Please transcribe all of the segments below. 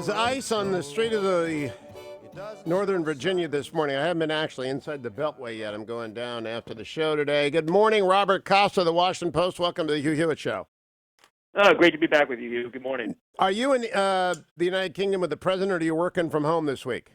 is ice on the street of the Northern Virginia this morning. I haven't been actually inside the Beltway yet. I'm going down after the show today. Good morning, Robert Costa, the Washington Post. Welcome to the Hugh Hewitt Show. Oh, great to be back with you, Hugh. Good morning. Are you in the United Kingdom with the president, or are you working from home this week?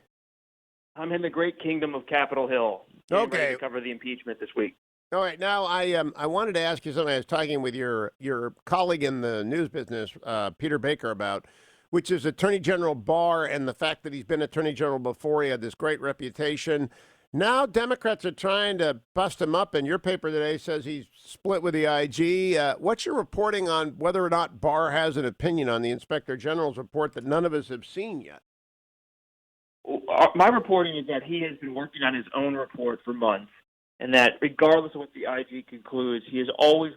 I'm in the great kingdom of Capitol Hill. Getting ready Okay. to cover the impeachment this week. All right. Now, I wanted to ask you something I was talking with your colleague in the news business, Peter Baker, about, which is Attorney General Barr and the fact that he's been Attorney General before. He had this great reputation. Now Democrats are trying to bust him up, and your paper today says he's split with the IG. What's your reporting on whether or not Barr has an opinion on the Inspector General's report that none of us have seen yet? My reporting is that he has been working on his own report for months, and that regardless of what the IG concludes, he has always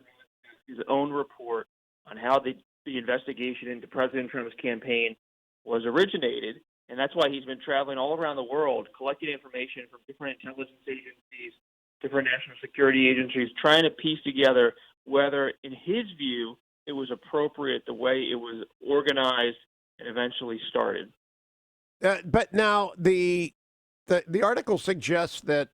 his own report on how the investigation into President Trump's campaign was originated. And that's why he's been traveling all around the world, collecting information from different intelligence agencies, different national security agencies, trying to piece together whether, in his view, it was appropriate the way it was organized and eventually started. But now the article suggests that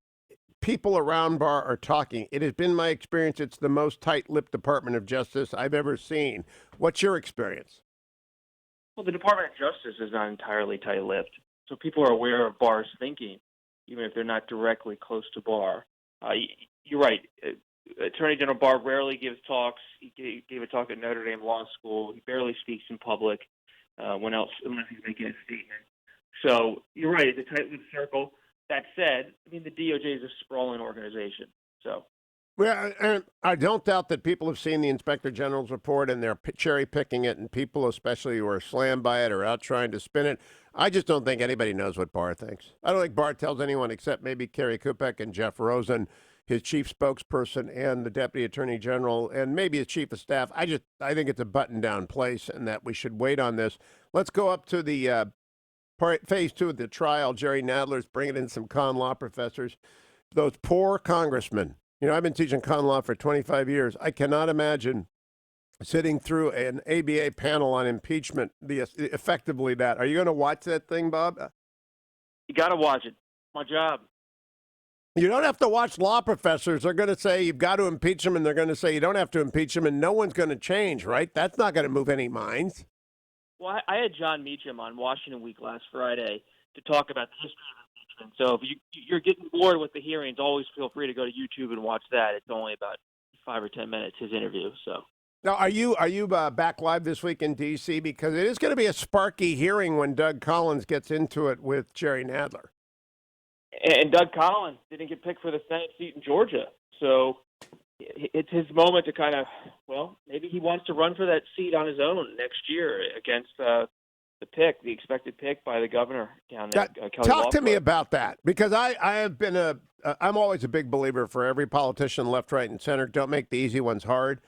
people around Barr are talking. It has been my experience it's the most tight-lipped Department of Justice I've ever seen. What's your experience? Well, the Department of Justice is not entirely tight-lipped, so people are aware of Barr's thinking, even if they're not directly close to Barr. You're right. Attorney General Barr rarely gives talks. He gave a talk at Notre Dame Law School. He barely speaks in public unless he's making a statement. So you're right. It's a tight-lipped circle. That said, I mean, the DOJ is a sprawling organization. So. Well, and I don't doubt that people have seen the Inspector General's report and they're cherry picking it, and people especially who are slammed by it are out trying to spin it. I just don't think anybody knows what Barr thinks. I don't think Barr tells anyone except maybe Kerry Kupek and Jeff Rosen, his chief spokesperson, and the Deputy Attorney General, and maybe his chief of staff. I think it's a button-down place and that we should wait on this. Let's go up to the phase 2 of the trial. Jerry Nadler's bringing in some con law professors. Those poor congressmen. You know, I've been teaching con law for 25 years. I cannot imagine sitting through an ABA panel on impeachment, effectively that. Are you going to watch that thing, Bob? You got to watch it. My job. You don't have to watch law professors. They're going to say you've got to impeach him, and they're going to say you don't have to impeach him, and no one's going to change, right? That's not going to move any minds. Well, I had John Meacham on Washington Week last Friday to talk about the history of impeachment. So if you're getting bored with the hearings, always feel free to go to YouTube and watch that. It's only about 5 or 10 minutes, his interview. So now, are you back live this week in D.C.? Because it is going to be a sparky hearing when Doug Collins gets into it with Jerry Nadler. And Doug Collins didn't get picked for the Senate seat in Georgia. So it's his moment to kind of, well, maybe he wants to run for that seat on his own next year against the expected pick by the governor down there. Talk to me about that, because I'm always a big believer for every politician, left, right, and center. Don't make the easy ones hard.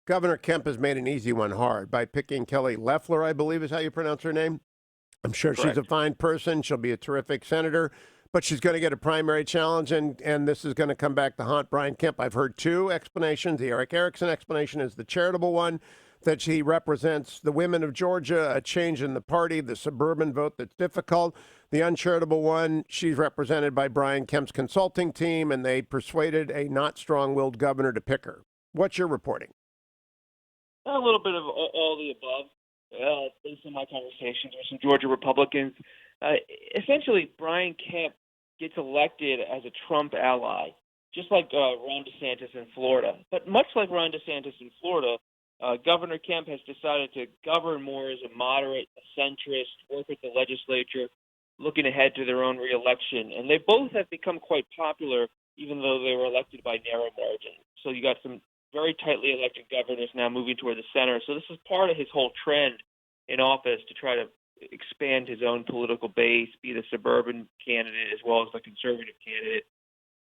Governor Kemp has made an easy one hard by picking Kelly Leffler, I believe is how you pronounce her name. I'm sure Correct. She's a fine person. She'll be a terrific senator. But she's going to get a primary challenge, and this is going to come back to haunt Brian Kemp. I've heard two explanations. The Eric Erickson explanation is the charitable one, that she represents the women of Georgia, a change in the party, the suburban vote that's difficult. The uncharitable one, she's represented by Brian Kemp's consulting team, and they persuaded a not strong-willed governor to pick her. What's your reporting? A little bit of all the above. Based on my conversations with some Georgia Republicans, essentially Brian Kemp gets elected as a Trump ally, just like Ron DeSantis in Florida. But much like Ron DeSantis in Florida, Governor Kemp has decided to govern more as a moderate, a centrist, work with the legislature, looking ahead to their own reelection. And they both have become quite popular, even though they were elected by narrow margins. So you got some very tightly elected governors now moving toward the center. So this is part of his whole trend in office to try to expand his own political base, be the suburban candidate as well as the conservative candidate.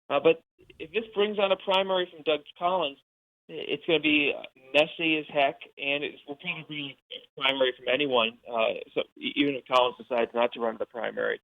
But if this brings on a primary from Doug Collins, it's going to be messy as heck, and it will probably be a primary from anyone. So even if Collins decides not to run the primary,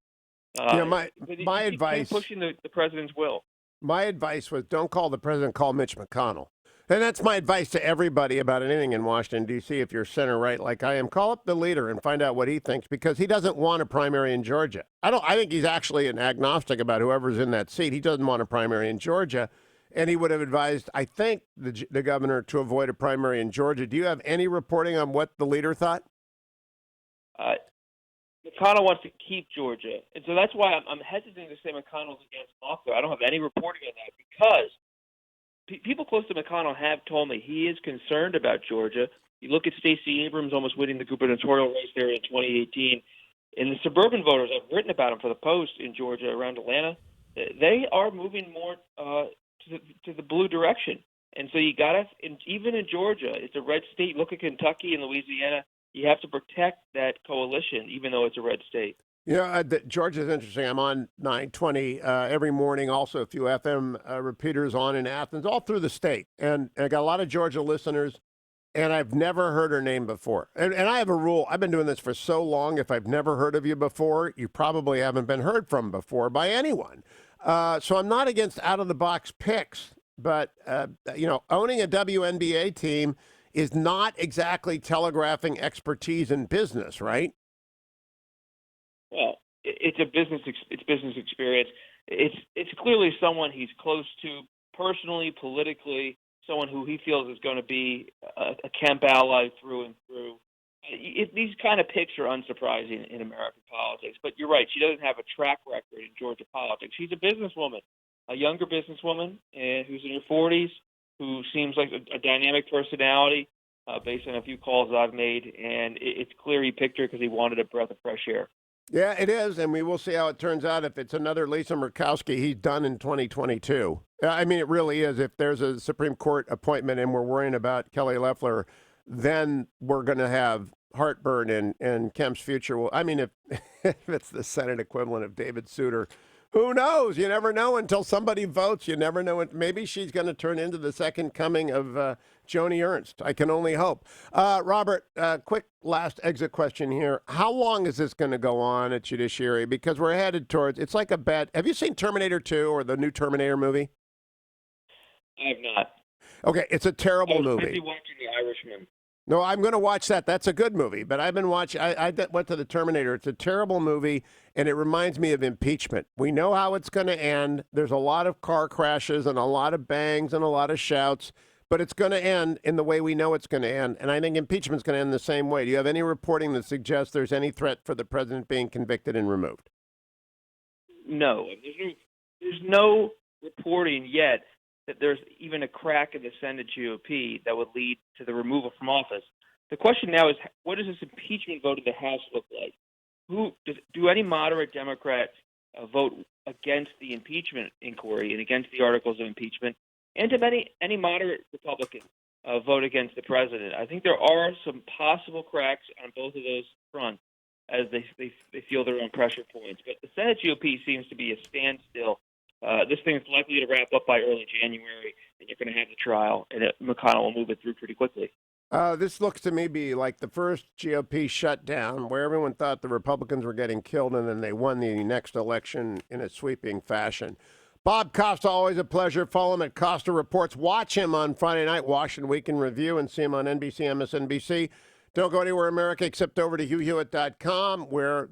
my advice, pushing the president's will. My advice was don't call the president, call Mitch McConnell. And that's my advice to everybody about anything in Washington, D.C. If you're center right like I am, call up the leader and find out what he thinks, because he doesn't want a primary in Georgia. I think he's actually an agnostic about whoever's in that seat. He doesn't want a primary in Georgia. And he would have advised, I think, the governor to avoid a primary in Georgia. Do you have any reporting on what the leader thought? McConnell wants to keep Georgia. And so that's why I'm hesitant to say McConnell's against Leffler. I don't have any reporting on that because people close to McConnell have told me he is concerned about Georgia. You look at Stacey Abrams almost winning the gubernatorial race there in 2018. And the suburban voters, I've written about them for the Post in Georgia around Atlanta, they are moving more to the blue direction. And so you got to, even in Georgia, it's a red state. Look at Kentucky and Louisiana. You have to protect that coalition, even though it's a red state. Yeah, Georgia's interesting. I'm on 920 every morning. Also, a few FM repeaters on in Athens, all through the state. And I got a lot of Georgia listeners, and I've never heard her name before. And I have a rule. I've been doing this for so long. If I've never heard of you before, you probably haven't been heard from before by anyone. So I'm not against out-of-the-box picks, but, owning a WNBA team is not exactly telegraphing expertise in business, right? Well, it's business experience. It's clearly someone he's close to personally, politically, someone who he feels is going to be a Kemp ally through and through. These kind of picks are unsurprising in American politics. But you're right, she doesn't have a track record in Georgia politics. She's a businesswoman, a younger businesswoman who's in her 40s, who seems like a dynamic personality based on a few calls I've made. And it's clear he picked her because he wanted a breath of fresh air. Yeah, it is, and we will see how it turns out. If it's another Lisa Murkowski, he's done in 2022. I mean, it really is. If there's a Supreme Court appointment and we're worrying about Kelly Leffler, then we're going to have heartburn, and Kemp's future will. I mean, if it's the Senate equivalent of David Souter, who knows? You never know until somebody votes. You never know. Maybe she's going to turn into the second coming of Joni Ernst. I can only hope. Robert, quick last exit question here. How long is this going to go on at Judiciary? Because we're headed towards, it's like a bet. Have you seen Terminator 2 or the new Terminator movie? I have not. Okay, it's a terrible movie. I was busy watching The Irishman. No, I'm going to watch that. That's a good movie. But I've been watching, I went to the Terminator. It's a terrible movie, and it reminds me of impeachment. We know how it's going to end. There's a lot of car crashes and a lot of bangs and a lot of shouts, but it's going to end in the way we know it's going to end. And I think impeachment's going to end the same way. Do you have any reporting that suggests there's any threat for the president being convicted and removed? No. There's no reporting yet that there's even a crack in the Senate GOP that would lead to the removal from office. The question now is, what does this impeachment vote in the House look like? Do any moderate Democrats vote against the impeachment inquiry and against the articles of impeachment? And do any moderate Republicans vote against the president? I think there are some possible cracks on both of those fronts as they feel their own pressure points. But the Senate GOP seems to be a standstill. This thing is likely to wrap up by early January, and you're going to have the trial, and McConnell will move it through pretty quickly. This looks to me be like the first GOP shutdown where everyone thought the Republicans were getting killed, and then they won the next election in a sweeping fashion. Bob Costa, always a pleasure. Follow him at Costa Reports. Watch him on Friday night, Washington Week in Review, and see him on NBC, MSNBC. Don't go anywhere, America, except over to HughHewitt.com, where